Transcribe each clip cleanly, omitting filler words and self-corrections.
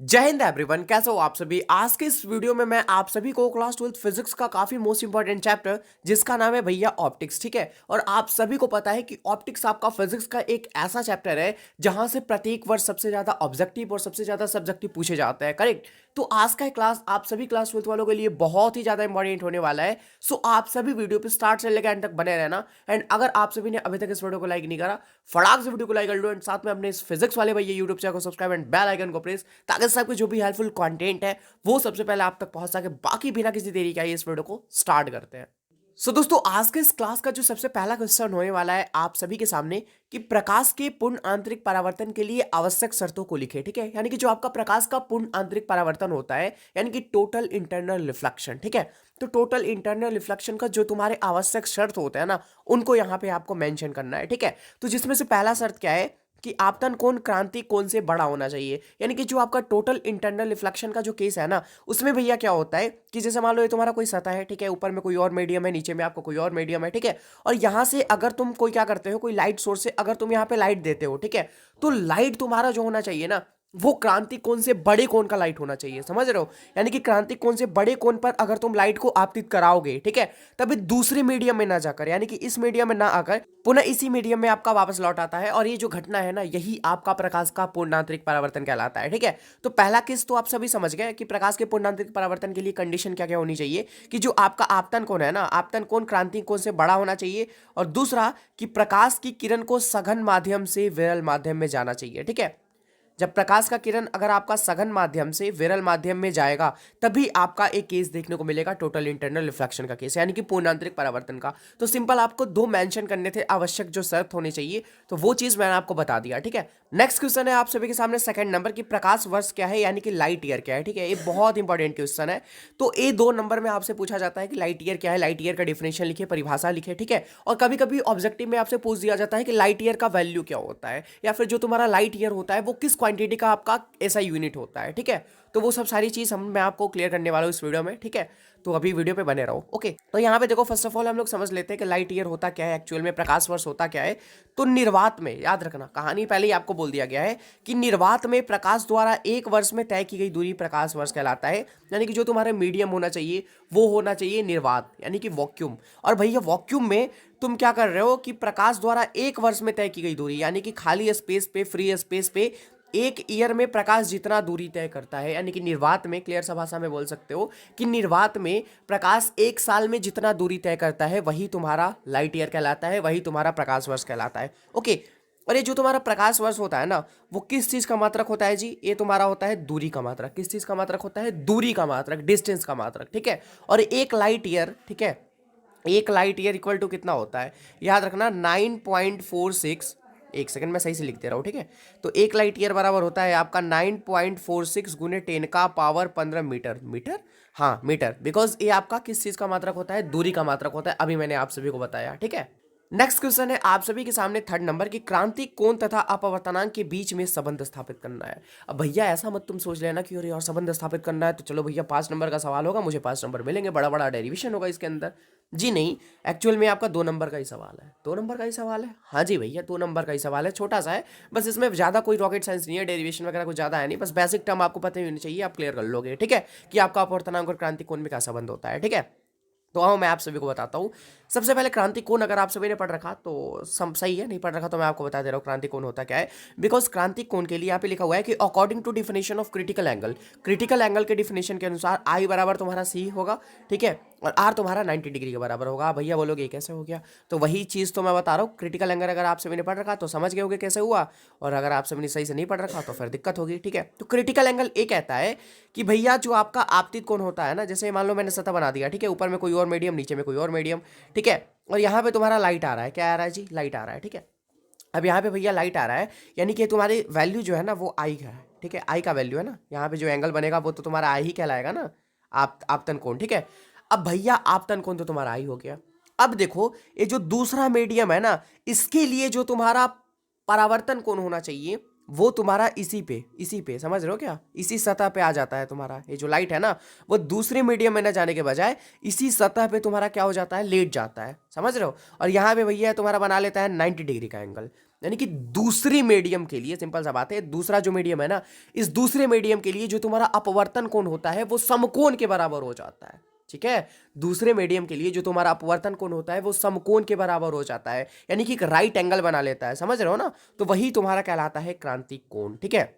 जय हिंद एवरीवन, कैसे हो आप सभी। आज के इस वीडियो में मैं आप सभी को क्लास 12th फिजिक्स का काफी मोस्ट इंपॉर्टेंट चैप्टर जिसका नाम है भैया ऑप्टिक्स, ठीक है। और आप सभी को पता है कि ऑप्टिक्स आपका फिजिक्स का एक ऐसा चैप्टर है जहां से प्रत्येक वर्ष सबसे ज्यादा ऑब्जेक्टिव और सबसे ज्यादा सब्जेक्टिव पूछे जाते हैं, करेक्ट। तो आज का क्लास आप सभी क्लास 12th वालों के लिए बहुत ही ज्यादा इंपॉर्टेंट होने वाला है। सो आप सभी वीडियो पे स्टार्ट से लेकर एंड तक बने रहना। एंड अगर आप सभी ने अभी तक इस वीडियो को लाइक नहीं करा, फटाक से वीडियो को लाइक कर लो एंड साथ में अपने इस फिजिक्स वाले भैया यूट्यूब चैनल को सब्सक्राइब एंड बेल आइकन को प्रेस, ताकि सबके जो भी हेल्पफुल कंटेंट है वो सबसे पहले आप तक पहुंच सके। बाकी बिना किसी देरी के इस वीडियो को स्टार्ट करते हैं। सो दोस्तों, आज के इस क्लास का जो सबसे पहला क्वेश्चन होने वाला है आप सभी के सामने कि प्रकाश के पूर्ण आंतरिक परावर्तन के लिए आवश्यक शर्तों को लिखे, ठीक है। यानी कि जो आपका प्रकाश का पूर्ण आंतरिक परावर्तन होता है, यानी कि टोटल इंटरनल रिफ्लेक्शन, ठीक है। तो टोटल इंटरनल रिफ्लेक्शन का जो तुम्हारे आवश्यक शर्त होते हैं ना, उनको यहाँ पे आपको मेंशन करना है, ठीक है। तो जिसमें से पहला शर्त क्या है कि आपतन कोण क्रांति कोण से बड़ा होना चाहिए। यानी कि जो आपका टोटल इंटरनल रिफ्लेक्शन का जो केस है ना, उसमें भैया क्या होता है कि जैसे मान लो ये तुम्हारा कोई सतह है, ठीक है, ऊपर में कोई और मीडियम है, नीचे में आपको कोई और मीडियम है, ठीक है। और यहां से अगर तुम कोई क्या करते हो, कोई लाइट सोर्स से अगर तुम यहाँ पे लाइट देते हो, ठीक है, तो लाइट तुम्हारा जो होना चाहिए ना, वो क्रांति कोण से बड़े कोण का लाइट होना चाहिए, समझ रहे हो। यानी कि क्रांति कोण से बड़े कोण पर अगर तुम लाइट को आपतित कराओगे, ठीक है, तभी दूसरे मीडियम में ना जाकर, यानी कि इस मीडियम में ना आकर पुनः इसी मीडियम में आपका वापस लौट आता है। और ये जो घटना है ना, यही आपका प्रकाश का पूर्णांतरिक परावर्तन कहलाता है, ठीक है। तो पहला केस तो आप सभी समझ गए कि प्रकाश के पूर्णांतरिक परावर्तन के लिए कंडीशन क्या क्या होनी चाहिए कि जो आपका आपतन कोण है ना, आपतन कोण क्रांति कोण से बड़ा होना चाहिए। और दूसरा कि प्रकाश की किरण को सघन माध्यम से विरल माध्यम में जाना चाहिए, ठीक है। जब प्रकाश का किरण अगर आपका सघन माध्यम से विरल माध्यम में जाएगा, तभी आपका एक केस देखने को मिलेगा टोटल इंटरनल रिफ्लेक्शन का केस, यानी कि पूर्णांतरिक परावर्तन का। तो सिंपल आपको दो मेंशन करने थे आवश्यक जो शर्त होनी चाहिए, तो वो चीज मैंने आपको बता दिया, ठीक है। नेक्स्ट क्वेश्चन है आप सभी के सामने सेकंड नंबर की प्रकाश वर्ष क्या है, यानी कि लाइट ईयर क्या है, ठीक है। ये बहुत इंपॉर्टेंट क्वेश्चन है। तो ये 2 नंबर में आपसे पूछा जाता है कि लाइट ईयर क्या है, लाइट ईयर का डिफिनेशन लिखे, परिभाषा लिखे, ठीक है। और कभी कभी ऑब्जेक्टिव में आपसे पूछ दिया जाता है कि लाइट ईयर का वैल्यू क्या होता है, या फिर जो तुम्हारा लाइट ईयर होता है वो किस क्वांटिटी का आपका ऐसा यूनिट होता है, ठीक है। तो वो सब सारी चीज मैं आपको क्लियर करने वाला हूँ इस वीडियो में, ठीक है। तो अभी वीडियो पे बने रहो, ओके। तो यहाँ पे देखो, फर्स्ट ऑफ ऑल हम लोग समझ लेते हैं कि लाइट ईयर होता क्या है, एक्चुअल में प्रकाश वर्ष होता क्या है। तो निर्वात में, याद रखना, कहानी पहले ही आपको बोल दिया गया है कि निर्वात में प्रकाश द्वारा एक वर्ष में तय की गई दूरी प्रकाश वर्ष कहलाता है। यानी कि जो तुम्हारा मीडियम होना चाहिए वो होना चाहिए निर्वात, यानी कि वॉक्यूम। और भैया वॉक्यूम में तुम क्या कर रहे हो कि प्रकाश द्वारा एक वर्ष में तय की गई दूरी, यानी कि खाली स्पेस पे, फ्री स्पेस पे एक ईयर में प्रकाश जितना दूरी तय करता है, यानी कि निर्वात में, क्लियर सा भाषा में बोल सकते हो कि निर्वात में प्रकाश एक साल में जितना दूरी तय करता है वही तुम्हारा लाइट ईयर कहलाता है, वही तुम्हारा प्रकाश वर्ष कहलाता है, ओके। और ये जो तुम्हारा प्रकाश वर्ष होता है ना, वो किस चीज का मात्रक होता है जी, ये तुम्हारा होता है दूरी का मात्रक। किस चीज का मात्रक होता है, दूरी का मात्रक, डिस्टेंस का मात्रक, ठीक है। और एक लाइट ईयर, ठीक है, एक लाइट ईयर इक्वल टू कितना होता है, याद रखना 9.46, एक सेकंड में सही से लिख दे रहा हूँ, ठीक है। तो एक लाइट ईयर बराबर होता है आपका 9.46 गुने 10 का पावर 15 मीटर, मीटर, हाँ मीटर, बिकॉज ये आपका किस चीज का मात्रक होता है, दूरी का मात्रक होता है, अभी मैंने आप सभी को बताया, ठीक है। नेक्स्ट क्वेश्चन है आप सभी के सामने थर्ड नंबर की क्रांति कोण तथा अपवर्तनांक के बीच में संबंध स्थापित करना है। अब भैया ऐसा मत तुम सोच लेना कि अरे यार संबंध स्थापित करना है तो चलो भैया 5 नंबर का सवाल होगा, मुझे 5 नंबर मिलेंगे, बड़ा बड़ा डेरिवेशन होगा इसके अंदर। जी नहीं, एक्चुअल में आपका 2 नंबर का ही सवाल है, 2 नंबर का ही सवाल है, हाँ जी भैया 2 नंबर का ही सवाल है, छोटा सा है। बस इसमें ज्यादा कोई रॉकेट साइंस नहीं है, डेरिवेशन वगैरह कुछ ज्यादा है नहीं, बस बेसिक टर्म आपको पता ही होनी चाहिए, आप क्लियर कर लोगे, ठीक है, कि आपका अपवर्तनांक और क्रांति कोण में क्या संबंध होता है, ठीक है। तो आओ मैं आप सभी को बताता हूँ। सबसे पहले क्रांति कोण अगर आप सभी ने पढ़ रखा तो सही है, नहीं पढ़ रखा तो मैं आपको बता दे रहा हूँ क्रांति कोण होता क्या है। बिकॉज क्रांति कोण के लिए यहाँ पे लिखा हुआ है कि according to definition of critical angle, critical angle के डिफिनेशन के अनुसार आई बराबर तुम्हारा सी होगा, ठीक है, और आर तुम्हारा 90 डिग्री के बराबर होगा। भैया बोलोगे कैसे हो गया, तो वही चीज़ तो मैं बता रहा हूँ, क्रिटिकल एंगल अगर आप सभी ने पढ़ रखा तो समझ गए होगे कैसे हुआ, और अगर आप सभी ने सही से नहीं पढ़ रखा तो फिर दिक्कत होगी, ठीक है। तो क्रिटिकल एंगल ये कहता है कि भैया जो आपका आपतित कोण होता है ना, जैसे मान लो मैंने सतह बना दिया, ठीक है, ऊपर में कोई और मीडियम, नीचे में कोई और मीडियम, ठीक है, और यहाँ पे तुम्हारा लाइट आ रहा है, क्या आ रहा है जी, लाइट आ रहा है, ठीक है। अब यहाँ पे भैया लाइट आ रहा है, यानी कि तुम्हारी वैल्यू जो है ना वो आई है, ठीक है, आई का वैल्यू है ना, यहाँ पे जो एंगल बनेगा वो तो तुम्हारा आई ही कहलाएगा ना, आपतन कोण, ठीक है। अब भैया आपतन कोण तो तुम्हारा आई हो गया। अब देखो ये जो दूसरा मीडियम है ना, इसके लिए जो तुम्हारा परावर्तन कोण होना चाहिए वो तुम्हारा इसी पे समझ रहे हो क्या, इसी सतह पे आ जाता है तुम्हारा, ये जो लाइट है ना वो दूसरे मीडियम में ना जाने के बजाय इसी सतह पे तुम्हारा क्या हो जाता है, लेट जाता है, समझ रहे हो। और यहाँ पे भैया तुम्हारा बना लेता है 90 डिग्री का एंगल। यानी कि दूसरी मीडियम के लिए, सिंपल सा बात है, दूसरा जो मीडियम है ना, इस दूसरे मीडियम के लिए जो तुम्हारा अपवर्तन कोण होता है वो समकोण के बराबर हो जाता है। ठीक है, दूसरे मीडियम के लिए जो तुम्हारा अपवर्तन कोण होता है वो समकोण के बराबर हो जाता है, यानी कि एक राइट एंगल बना लेता है, समझ रहे हो ना। तो वही तुम्हारा कहलाता है क्रांतिक कोण। ठीक है,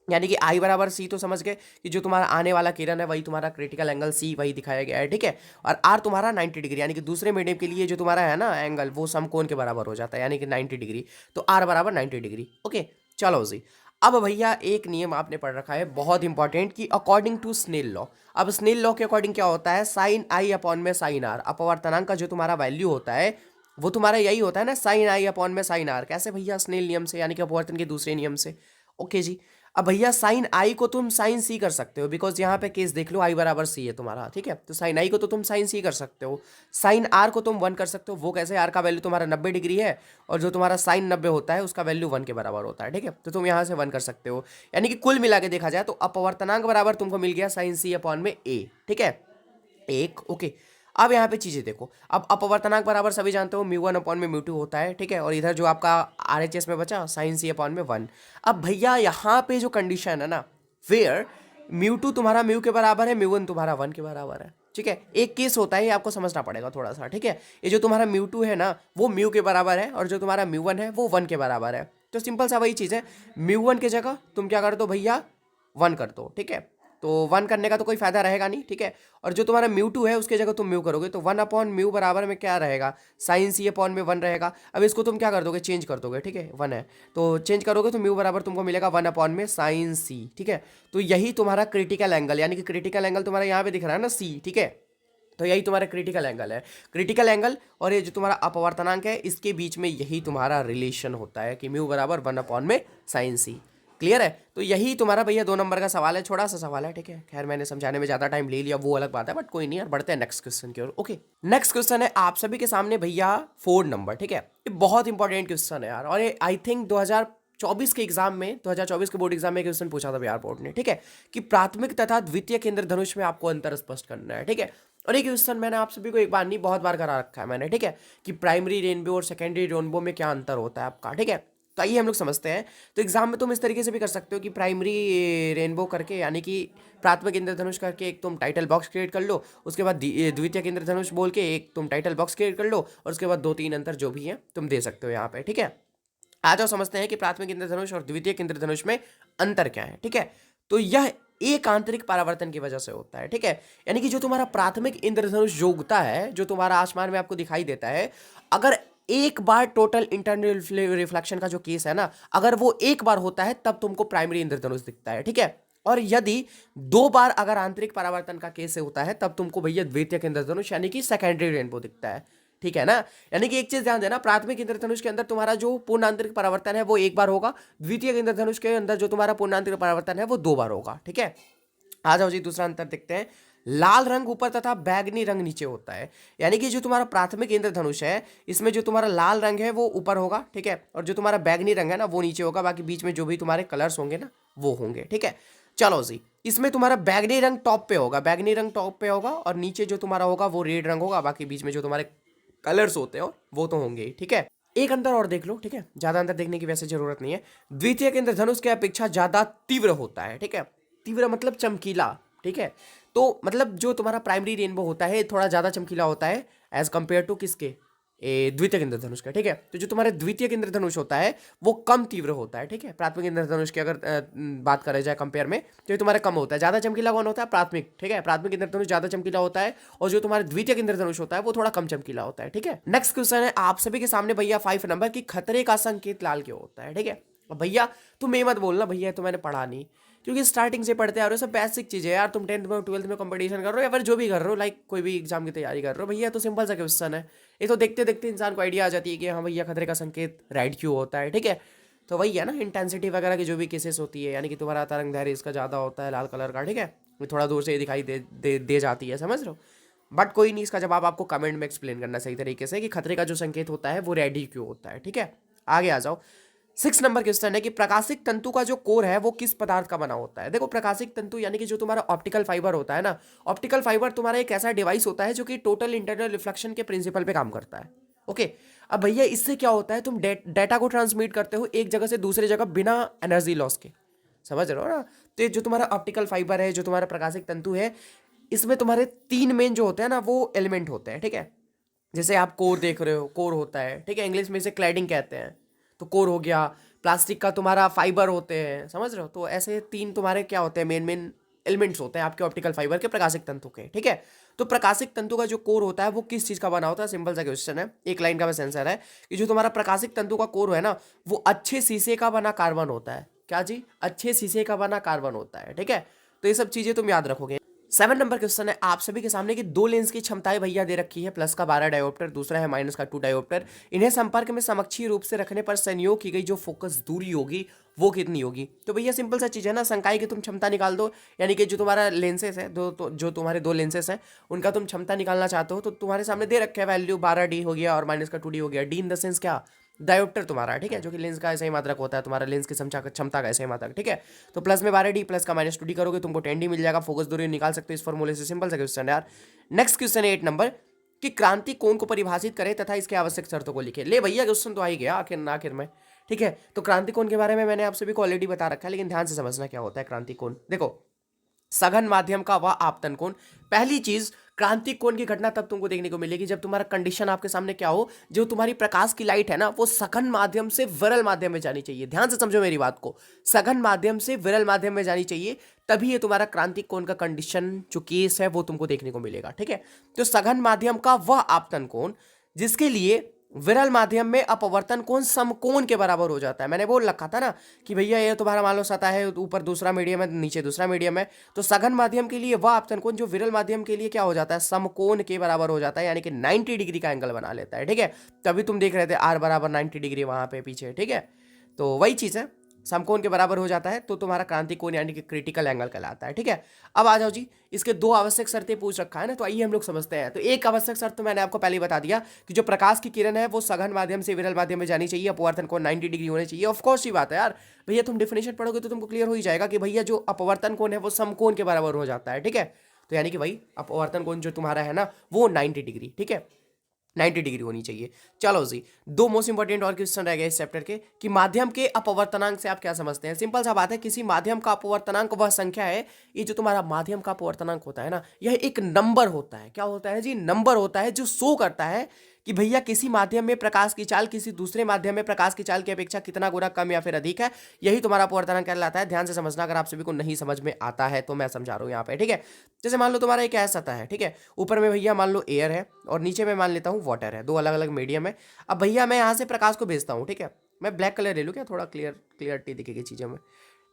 यानी कि आई बराबर सी तो समझ गए कि जो तुम्हारा आने वाला किरण है वही तुम्हारा क्रिटिकल एंगल सी वही दिखाया गया है। ठीक है, और आर तुम्हारा 90 डिग्री, यानी कि दूसरे मीडियम के लिए जो तुम्हारा है ना एंगल वो समकोण के बराबर हो जाता है, यानी कि 90 डिग्री। तो आर बराबर 90 डिग्री। ओके, चलो जी। अब भैया एक नियम आपने पढ़ रखा है बहुत इंपॉर्टेंट, कि अकॉर्डिंग टू स्नेल लॉ। अब स्नेल लॉ के अकॉर्डिंग क्या होता है, साइन आई अपॉन में साइन आर, अपवर्तनांक का जो तुम्हारा वैल्यू होता है वो तुम्हारा यही होता है ना, साइन आई अपॉन में साइन आर। कैसे भैया, स्नेल नियम से, यानी कि अपवर्तन के दूसरे नियम से। ओके जी। अब भैया साइन आई को तुम साइन सी कर सकते हो, बिकॉज यहाँ पे केस देख लो, आई बराबर सी है तुम्हारा। ठीक है, तो साइन आई को तो तुम साइन सी कर सकते हो, साइन आर को तुम 1 कर सकते हो। वो कैसे, आर का वैल्यू तुम्हारा 90 डिग्री है और जो तुम्हारा साइन 90 होता है उसका वैल्यू 1 के बराबर होता है। ठीक है, तो तुम यहाँ से 1 कर सकते हो, यानी कि कुल मिला के देखा जाए तो अपवर्तनांक बराबर तुमको मिल गया साइन सी अपॉन में ए। ठीक है, एक। ओके, अब यहाँ पे चीजें देखो, अब अपवर्तनांक बराबर सभी जानते हो म्यू 1 अपॉन में म्यू 2 होता है। ठीक है, और इधर जो आपका आरएचएस में बचा साइन सी अपॉन में 1। अब भैया यहाँ पे जो कंडीशन है ना, वेयर म्यू 2 तुम्हारा म्यू के बराबर है, म्यू 1 तुम्हारा 1 के बराबर है। ठीक है, एक केस होता है, ये आपको समझना पड़ेगा थोड़ा सा। ठीक है, ये जो तुम्हारा म्यू 2 है ना वो म्यू के बराबर है, और जो तुम्हारा म्यू 1 है वो 1 के बराबर है। तो सिंपल सा वही चीज़ है, म्यू 1 की जगह तुम क्या कर दो भैया, 1 कर दो। ठीक है, तो 1 करने का तो कोई फायदा रहेगा नहीं। ठीक है, और जो तुम्हारा म्यू 2 है उसके जगह तुम म्यू करोगे तो 1 अपॉन म्यू बराबर में क्या रहेगा, साइन सी अपॉन में 1 रहेगा। अब इसको तुम क्या कर दोगे, चेंज कर दोगे। ठीक है, 1 है तो चेंज करोगे तो म्यू बराबर तुमको मिलेगा 1 अपॉन में साइन सी। ठीक है, तो यही तुम्हारा क्रिटिकल एंगल, यानी कि क्रिटिकल एंगल तुम्हारा यहाँ पे दिख रहा है ना सी। ठीक है, तो यही तुम्हारा क्रिटिकल एंगल है। क्रिटिकल एंगल और ये जो तुम्हारा अपवर्तनांक है इसके बीच में यही तुम्हारा रिलेशन होता है कि म्यू बराबर 1 अपॉन में साइन सी। क्लियर है, तो यही तुम्हारा भैया 2 नंबर का सवाल है, छोटा सा सवाल है। ठीक है, खैर मैंने समझाने में ज्यादा टाइम ले लिया, वो अलग बात है, बट कोई नहीं यार, बढ़ते हैं नेक्स्ट क्वेश्चन की ओर। ओके, नेक्स्ट क्वेश्चन है आप सभी के सामने भैया 4 नंबर। ठीक है, ये बहुत इंपॉर्टेंट क्वेश्चन है यार, और ये आई थिंक 2024 के एग्जाम में, 2024 के बोर्ड एग्जाम में क्वेश्चन पूछा था बिहार बोर्ड ने। ठीक है, कि प्राथमिक तथा द्वितीय केंद्र धनुष में आपको अंतर स्पष्ट करना है। ठीक है, और एक क्वेश्चन मैंने आप सभी को एक बार नहीं बहुत बार करा रखा है मैंने। ठीक है, कि प्राइमरी रेनबो और सेकेंडरी रेनबो में क्या अंतर होता है आपका। ठीक है, तो आइए हम लोग समझते हैं। तो एग्जाम में तुम इस तरीके से भी कर सकते हो कि प्राइमरी रेनबो करके, यानी कि प्राथमिक इंद्रधनुष करके एक तुम टाइटल बॉक्स क्रिएट कर लो, उसके बाद द्वितीय इंद्रधनुष बोल के एक तुम टाइटल बॉक्स क्रिएट कर लो, और उसके बाद 2-3 अंतर जो भी है तुम दे सकते हो यहाँ पे। ठीक है, आ जाओ समझते हैं कि प्राथमिक इंद्रधनुष और द्वितीय इंद्रधनुष में अंतर क्या है। ठीक है, तो यह एक आंतरिक परावर्तन की वजह से होता है। ठीक है, यानी कि जो तुम्हारा प्राथमिक इंद्रधनुष जो उगता है, जो तुम्हारा आसमान में आपको दिखाई देता है, अगर एक बार टोटल इंटरनल रिफ्लेक्शन का जो केस है ना, अगर वो एक बार होता है तब तुमको प्राइमरी इंद्रधनुष दिखता है। ठीक है, और यदि 2 बार अगर आंतरिक परावर्तन का केस होता है तब तुमको भैया द्वितीय इंद्रधनुष यानी कि सेकेंडरी रेनबो दिखता है। ठीक है ना, यानी कि एक चीज ध्यान देना, प्राथमिक इंद्रधनुष के अंदर तुम्हारा जो पूर्ण आंतरिक परावर्तन है वो एक बार होगा, द्वितीय इंद्रधनुष के अंदर जो तुम्हारा पूर्ण आंतरिक परावर्तन है वो 2 बार होगा। ठीक है, आ जाओ जी दूसरा अंतर देखते हैं। लाल रंग ऊपर तथा बैगनी रंग नीचे होता है, यानी कि जो तुम्हारा प्राथमिक इंद्रधनुष है इसमें जो तुम्हारा लाल रंग है वो ऊपर होगा। ठीक है, और जो तुम्हारा बैगनी रंग है ना वो नीचे होगा, बाकी बीच में जो भी तुम्हारे कलर्स होंगे ना वो होंगे। ठीक है, चलो जी, इसमें तुम्हारा बैगनी रंग टॉप पे होगा, बैगनी रंग टॉप पे होगा, और नीचे जो तुम्हारा होगा वो रेड रंग होगा, बाकी बीच में जो तुम्हारे कलर्स होते हो वो तो होंगे ही। ठीक है, एक अंतर और देख लो। ठीक है, ज्यादा अंतर देखने की वैसे जरूरत नहीं है, द्वितीय इंद्रधनुष के अपेक्षा ज्यादा तीव्र होता है। ठीक है, तीव्र मतलब चमकीला। ठीक है, तो मतलब जो तुम्हारा प्राइमरी रेनबो होता है थोड़ा ज्यादा चमकीला होता है एज कंपेयर टू किसके, द्वितीय इंद्रधनुष का। ठीक है, तो जो तुम्हारे द्वितीय इंद्रधनुष होता है वो कम तीव्र होता है। ठीक है, प्राथमिक इंद्रधनुष की अगर बात करें जाए कंपेयर में तो ये तुम्हारा कम होता है, ज्यादा चमकीला कौन होता है, प्राथमिक। ठीक है, प्राथमिक इंद्रधनुष ज्यादा चमकीला होता है, और जो तुम्हारे द्वितीय इंद्रधनुष होता है वो थोड़ा कम चमकीला होता है। ठीक है, नेक्स्ट क्वेश्चन है आप सभी के सामने भैया 5 नंबर की, खतरे का संकेत लाल क्यों होता है। ठीक है, अब भैया तुम ये मत बोलना भैया तो मैंने पढ़ा नहीं, क्योंकि स्टार्टिंग से पढ़ते आ रहे हो, सब बेसिक चीज़ है यार। तुम 10th में 12th में कंपटीशन कर रहे हो या फिर जो भी कर रहे हो, लाइक कोई भी एग्जाम की तैयारी कर रहे हो भैया, तो सिंपल सा क्वेश्चन है ये, तो देखते देखते इंसान को आइडिया आ जाती है कि हाँ भैया खतरे का संकेत रेड क्यों होता है। ठीक है, तो वही है ना, इंटेंसिटी वगैरह की जो भी केसेस होती है, यानी कि तुम्हारा तरंग दैर्घ्य इसका ज़्यादा होता है लाल कलर का। ठीक है, वो थोड़ा दूर से ही दिखाई दे जाती है, समझ रहे हो। बट कोई नहीं, इसका जवाब आपको कमेंट में एक्सप्लेन करना सही तरीके से कि खतरे का जो संकेत होता है वो रेड ही क्यों होता है। ठीक है, आगे आ जाओ। 6 नंबर क्वेश्चन है कि प्रकाशिक तंतु का जो कोर है वो किस पदार्थ का बना होता है। देखो, प्रकाशिक तंतु यानी कि जो तुम्हारा ऑप्टिकल फाइबर होता है ना, ऑप्टिकल फाइबर तुम्हारा एक ऐसा डिवाइस होता है जो कि टोटल इंटरनल रिफ्लेक्शन के प्रिंसिपल पे काम करता है। ओके, अब भैया इससे क्या होता है, तुम डेटा को ट्रांसमिट करते हो एक जगह से दूसरी जगह बिना एनर्जी लॉस के, समझ रहे हो ना। तो ये जो तुम्हारा ऑप्टिकल फाइबर है, जो तुम्हारा प्रकाशिक तंतु है, इसमें तुम्हारे तीन मेन जो होते हैं ना वो एलिमेंट होते हैं, ठीक है। जैसे आप कोर देख रहे हो, कोर होता है, ठीक है, इंग्लिश में इसे क्लैडिंग कहते हैं। तो कोर हो गया, प्लास्टिक का तुम्हारा फाइबर होते हैं, समझ रहे हो। तो ऐसे तीन तुम्हारे क्या होते हैं, मेन मेन एलिमेंट्स होते हैं आपके ऑप्टिकल फाइबर के, प्रकाशिक तंतु के, ठीक है। तो प्रकाशिक तंतु का जो कोर होता है वो किस चीज का बना होता है, सिंपल सा क्वेश्चन है, एक लाइन का बस आंसर है कि जो तुम्हारा प्रकाशिक तंतु का कोर है ना, वो अच्छे शीशे का बना कार्बन होता है। क्या जी, अच्छे शीशे का बना कार्बन होता है, ठीक है। तो ये सब चीजें तुम याद रखोगे। 7 नंबर क्वेश्चन है आप सभी के सामने कि दो लेंस की क्षमताएं भैया दे रखी है, प्लस का 12 डायोप्टर, दूसरा है माइनस का 2 डायोप्टर। इन्हें संपर्क में समक्षीय रूप से रखने पर संयोग की गई जो फोकस दूरी होगी वो कितनी होगी। तो भैया सिंपल सा चीज है ना, संकाय की तुम क्षमता निकाल दो, यानी कि जो तुम्हारा लेंसेस है दो, तो जो तुम्हारे दो लेंसेस हैं उनका तुम क्षमता निकालना चाहते हो, तो तुम्हारे सामने दे रखे है वैल्यू 12D हो गया और माइनस का 2D हो गया। डी इन द सेंस क्या, डायोप्टर तुम्हारा, ठीक है, जो कि लेंस का ऐसा ही मात्रक होता है, तुम्हारा लेंस की क्षमता का ऐसा ही मात्रक, ठीक है। तो प्लस में 12D प्लस का माइनस 2D करोगे तुमको 10D मिल जाएगा, फोकस दूरी निकाल सकते हो इस फॉर्मूले से। सिंपल सा क्वेश्चन है यार। नेक्स्ट क्वेश्चन है 8 नंबर कि क्रांति कोण को परिभाषित करें तथा इसके आवश्यक शर्तों को लिखे। ले भैया क्वेश्चन तो आ ही गया आखिर आखिर में, ठीक है। तो क्रांति कोण के बारे में मैंने आप सभी को ऑलरेडी बता रखा है, लेकिन ध्यान से समझना क्या होता है क्रांति कोण। देखो, सघन माध्यम का वह आपतन कोण, पहली चीज क्रांतिक कोण की घटना तब तुमको देखने को मिलेगी जब तुम्हारा कंडीशन आपके सामने क्या हो, जो तुम्हारी प्रकाश की लाइट है ना वो सघन माध्यम से विरल माध्यम में जानी चाहिए। ध्यान से समझो मेरी बात को, सघन माध्यम से विरल माध्यम में जानी चाहिए, तभी ये तुम्हारा क्रांतिक कोण का कंडीशन जो केस है वो तुमको देखने को मिलेगा, ठीक है। तो सघन माध्यम का वह आपतन कोण जिसके लिए विरल माध्यम में अपवर्तन कोण समकोण के बराबर हो जाता है। मैंने बोल रखा था ना कि भैया ये तुम्हारा मान लो सतह है, ऊपर दूसरा मीडियम है, नीचे दूसरा मीडियम है, तो सघन माध्यम के लिए वह आपतन कोण जो विरल माध्यम के लिए क्या हो जाता है, समकोण के बराबर हो जाता है, यानी कि 90 डिग्री का एंगल बना लेता है, ठीक है। तभी तुम देख रहे थे आर बराबर 90 डिग्री वहां पे पीछे, ठीक है। तो वही चीज है, समकोण के बराबर हो जाता है तो तुम्हारा क्रांतिक कोण यानी कि क्रिटिकल एंगल कहलाता है, ठीक है। अब आ जाओ जी, इसके दो आवश्यक शर्तें पूछ रखा है ना, तो आइए हम लोग समझते हैं। तो एक आवश्यक शर्त तो मैंने आपको पहले ही बता दिया कि जो प्रकाश की किरण है वो सघन माध्यम से विरल माध्यम में जानी चाहिए, अपवर्तन कोण 90 डिग्री होने चाहिए। ऑफ कोर्स ही बात है यार, भैया तुम डेफिनेशन पढ़ोगे तो तुमको क्लियर हो ही जाएगा कि भैया जो अपवर्तन कोण है वो समकोण के बराबर हो जाता है, ठीक है। तो यानी कि भाई अपवर्तन कोण जो तुम्हारा है ना वो 90 डिग्री, ठीक है, 90 डिग्री होनी चाहिए। चलो जी, दो मोस्ट इंपॉर्टेंट और क्वेश्चन रह गए इस चैप्टर के कि माध्यम के अपवर्तनांक से आप क्या समझते हैं। सिंपल सा बात है, किसी माध्यम का अपवर्तनांक वह संख्या है, ये जो तुम्हारा माध्यम का अपवर्तनांक होता है ना, यह एक नंबर होता है। क्या होता है जी, नंबर होता है जो शो करता है कि भैया किसी माध्यम में प्रकाश की चाल किसी दूसरे माध्यम में प्रकाश की चाल की अपेक्षा कितना गुना कम या फिर अधिक है, यही तुम्हारा अपवर्तनांक कहलाता है। ध्यान से समझना, अगर आप सभी को नहीं समझ में आता है तो मैं समझा रहा हूँ यहाँ पे, ठीक है। जैसे मान लो तुम्हारा एक ऐसा सतह है, ठीक है, ऊपर में भैया मान लो एयर है और नीचे में मान लेता हूँ वाटर है, दो अलग अलग मीडियम है। अब भैया मैं यहाँ से प्रकाश को भेजता हूँ, ठीक है, मैं ब्लैक कलर ले लूँ क्या, थोड़ा क्लियरिटी दिखेगी चीज़ों में।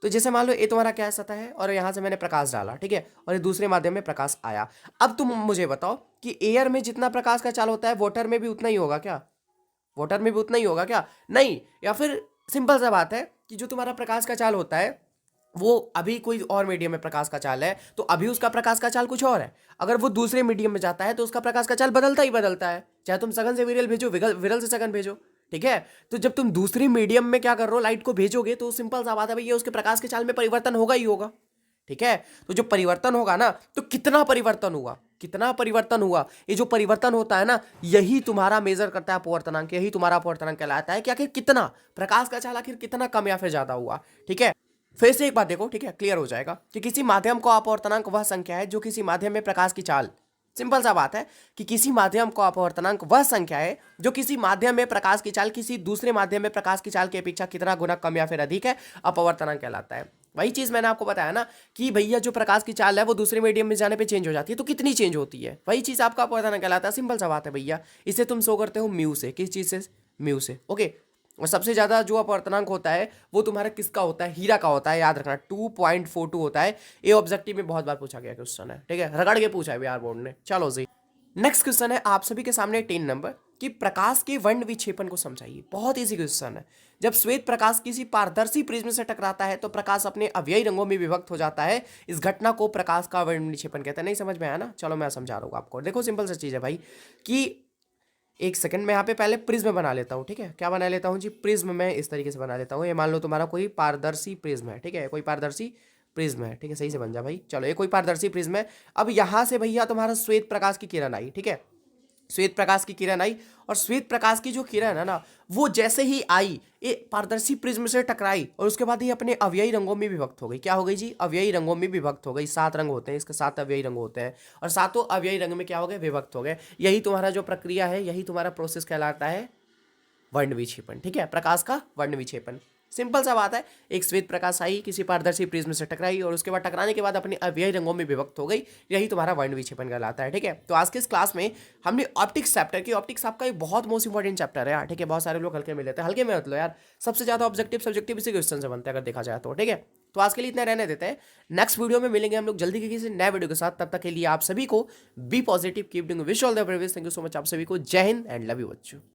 तो जैसे मान लो ये तुम्हारा क्या सतह है और यहाँ से मैंने प्रकाश डाला, ठीक है, और ये दूसरे माध्यम में प्रकाश आया। अब तुम मुझे बताओ कि एयर में जितना प्रकाश का चाल होता है वाटर में भी उतना ही होगा क्या, वाटर में भी उतना ही होगा क्या, नहीं। या फिर सिंपल सा बात है कि जो तुम्हारा प्रकाश का चाल होता है वो अभी कोई और मीडियम में प्रकाश का चाल है तो अभी उसका प्रकाश का चाल कुछ और है, अगर वो दूसरे मीडियम में जाता है तो उसका प्रकाश का चाल बदलता ही बदलता है, चाहे तुम सघन से विरल भेजो, विरल से सघन भेजो, ठीक है। तो जब तुम दूसरी मीडियम में क्या कर रहे हो, लाइट को भेजोगे, तो सिंपल सा बात है भैया उसके प्रकाश के चाल में परिवर्तन होगा ही होगा, ठीक है। तो जो परिवर्तन होगा ना, तो कितना परिवर्तन हुआ, कितना परिवर्तन हुआ, ये जो परिवर्तन होता है ना यही तुम्हारा मेजर करता है अपवर्तनांक, यही तुम्हारा अपवर्तनांक कहलाता है कि आखिर कितना प्रकाश का चाल आखिर कितना कम या फिर ज्यादा हुआ, ठीक है। फिर से एक बात देखो, ठीक है, क्लियर हो जाएगा कि किसी माध्यम का अपवर्तनांक वह संख्या है जो किसी माध्यम में प्रकाश की चाल, सिंपल सा बात है कि किसी माध्यम का अपवर्तनांक वह संख्या है जो किसी माध्यम में प्रकाश की चाल किसी दूसरे माध्यम में प्रकाश की चाल की अपेक्षा कितना गुना कम या फिर अधिक है, अपवर्तनांक कहलाता है। वही चीज मैंने आपको बताया ना कि भैया जो प्रकाश की चाल है वो दूसरे मीडियम में जाने पे चेंज हो जाती है, तो कितनी चेंज होती है, वही चीज आपका अपवर्तनांक कहलाता है। सिंपल सा बात है भैया, इसे तुम शो करते हो म्यू से, किस चीज से, म्यू से, ओके। और सबसे ज्यादा जो अपवर्तनांक होता है वो तुम्हारा किसका होता है, हीरा का होता है, याद रखना 2.42 होता है। ये ऑब्जेक्टिव में बहुत बार पूछा गया क्वेश्चन है, ठीक है, रगड़ के पूछा है बिहार बोर्ड ने। चलो जी, नेक्स्ट क्वेश्चन है आप सभी के सामने 10 नंबर कि प्रकाश के वर्ण विक्षेपण को समझाइए। बहुत इजी क्वेश्चन है। जब श्वेत प्रकाश किसी पारदर्शी प्रिज्म से टकराता है तो प्रकाश अपने अवयवी रंगों में विभक्त हो जाता है, इस घटना को प्रकाश का वर्ण विक्षेपण कहते हैं। नहीं समझ में आया ना, चलो मैं समझा रहा हूँ आपको। देखो सिंपल सा चीज है भाई कि एक सेकंड में यहाँ पे पहले प्रिज्म बना लेता हूँ, ठीक है, क्या बना लेता हूँ जी, प्रिज्म में इस तरीके से बना लेता हूँ। ये मान लो तुम्हारा कोई पारदर्शी प्रिज्म है, ठीक है, कोई पारदर्शी प्रिज्म है, ठीक है, सही से बन जा भाई। चलो ये कोई पारदर्शी प्रिज्म है। अब यहाँ से भैया तुम्हारा श्वेत प्रकाश की किरण आई, ठीक है, श्वेत प्रकाश की किरण आई और श्वेत प्रकाश की जो किरण है ना वो जैसे ही आई ये पारदर्शी प्रिज्म से टकराई और उसके बाद ये अपने अवयवी रंगों में विभक्त हो गई। क्या हो गई जी? अवयवी रंगों में विभक्त हो गई। 7 रंग होते हैं, इसके 7 अवयवी रंग होते हैं और सातों अवयवी रंग में क्या हो गए? विभक्त हो गए। यही तुम्हारा जो प्रक्रिया है, यही तुम्हारा प्रोसेस कहलाता है वर्ण विक्षेपण। ठीक है, प्रकाश का वर्ण विक्षेपण। सिंपल सा बात है, एक श्वेत प्रकाश आई, किसी पारदर्शी प्रिज्म से टकराई और उसके बाद टकराने के बाद अपने अवयवी रंगों में विभक्त हो गई। यही तुम्हारा वर्ण विक्षेपण कहलाता है। ठीक है, तो आज के इस क्लास में हमने ऑप्टिक्स चैप्टर की, ऑप्टिक्स आपका एक बहुत मोस्ट इंपॉर्टेंट चैप्टर है यार। ठीक है, बहुत सारे लोग हल्के में लेते हैं, हल्के में मतलब यार सबसे ज्यादा ऑब्जेक्टिव सब्जेक्टिव इसी क्वेश्चन से बनते हैं अगर देखा जाए तो। ठीक है, तो आज के लिए इतना रहने देते हैं। नेक्स्ट वीडियो में मिलेंगे हम लोग जल्दी के किसी नए वीडियो के साथ। तब तक के लिए आप सभी को be positive, keep doing, wish all the very best. Thank you so much आप सभी को। जय हिंद एंड लव यू बच्चों।